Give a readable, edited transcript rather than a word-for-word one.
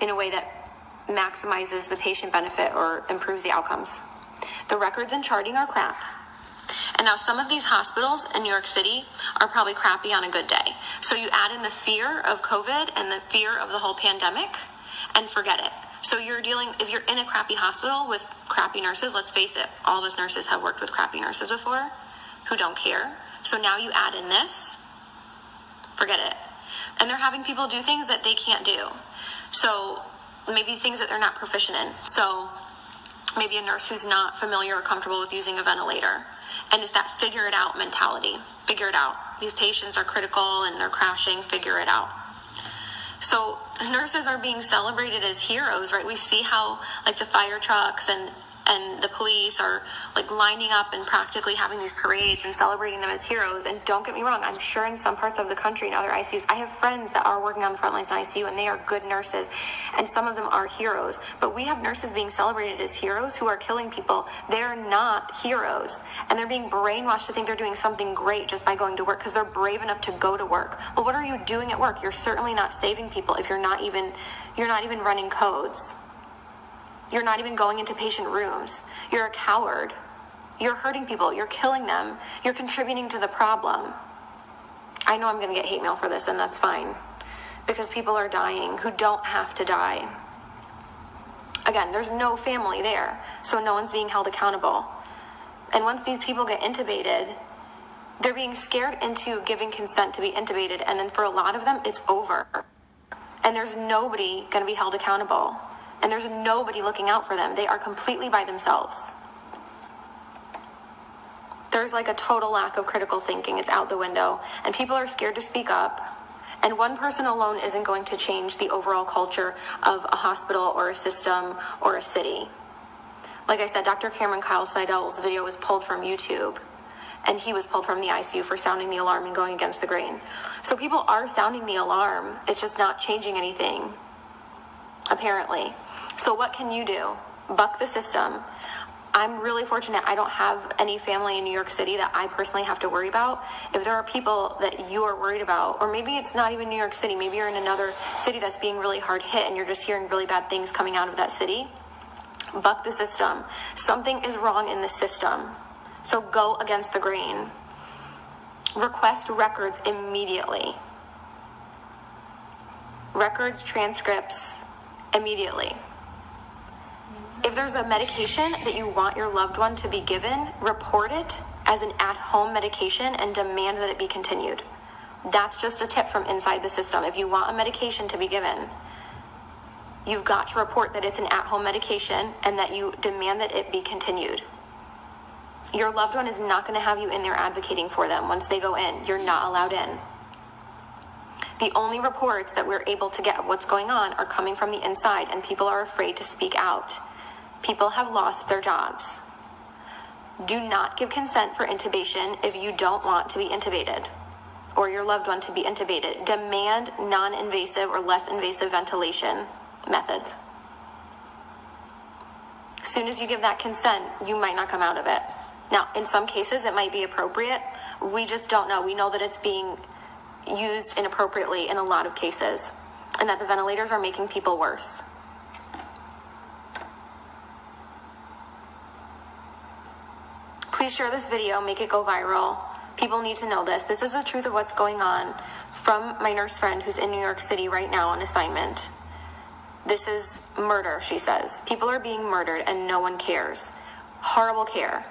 in a way that maximizes the patient benefit or improves the outcomes. The records and charting are crap. And now some of these hospitals in New York City are probably crappy on a good day. So you add in the fear of COVID and the fear of the whole pandemic and forget it. So if you're in a crappy hospital with crappy nurses, let's face it, all of us nurses have worked with crappy nurses before who don't care. So now you add in this, forget it. And they're having people do things that they can't do. So maybe things that they're not proficient in. So maybe a nurse who's not familiar or comfortable with using a ventilator. And it's that figure it out mentality. Figure it out. These patients are critical and they're crashing. Figure it out. So nurses are being celebrated as heroes, right? We see how like the fire trucks and the police are like lining up and practically having these parades and celebrating them as heroes. And don't get me wrong, I'm sure in some parts of the country and other ICUs, I have friends that are working on the front lines in ICU and they are good nurses and some of them are heroes. But we have nurses being celebrated as heroes who are killing people. They're not heroes and they're being brainwashed to think they're doing something great just by going to work because they're brave enough to go to work. Well, what are you doing at work? You're certainly not saving people if you're not even running codes. You're not even going into patient rooms. You're a coward. You're hurting people. You're killing them. You're contributing to the problem. I know I'm going to get hate mail for this, and that's fine. Because people are dying who don't have to die. Again, there's no family there, so no one's being held accountable. And once these people get intubated, they're being scared into giving consent to be intubated, and then for a lot of them, it's over. And there's nobody going to be held accountable. And there's nobody looking out for them. They are completely by themselves. There's like a total lack of critical thinking. It's out the window. And people are scared to speak up. And one person alone isn't going to change the overall culture of a hospital or a system or a city. Like I said, Dr. Cameron Kyle Seidel's video was pulled from YouTube. And he was pulled from the ICU for sounding the alarm and going against the grain. So people are sounding the alarm. It's just not changing anything, apparently. So what can you do? Buck the system. I'm really fortunate I don't have any family in New York City that I personally have to worry about. If there are people that you are worried about, or maybe it's not even New York City, maybe you're in another city that's being really hard hit and you're just hearing really bad things coming out of that city, buck the system. Something is wrong in the system. So go against the grain. Request records immediately. Records, transcripts, immediately. If there's a medication that you want your loved one to be given, report it as an at-home medication and demand that it be continued. That's just a tip from inside the system. If you want a medication to be given, you've got to report that it's an at-home medication and that you demand that it be continued. Your loved one is not going to have you in there advocating for them once they go in. You're not allowed in. The only reports that we're able to get of what's going on are coming from the inside, and people are afraid to speak out. People have lost their jobs. Do not give consent for intubation if you don't want to be intubated or your loved one to be intubated. Demand non-invasive or less invasive ventilation methods. As soon as you give that consent, you might not come out of it. Now, in some cases, it might be appropriate. We just don't know. We know that it's being used inappropriately in a lot of cases, and that the ventilators are making people worse. Please share this video, make it go viral. People need to know this. This is the truth of what's going on from my nurse friend who's in New York City right now on assignment. This is murder, she says. People are being murdered and no one cares. Horrible care.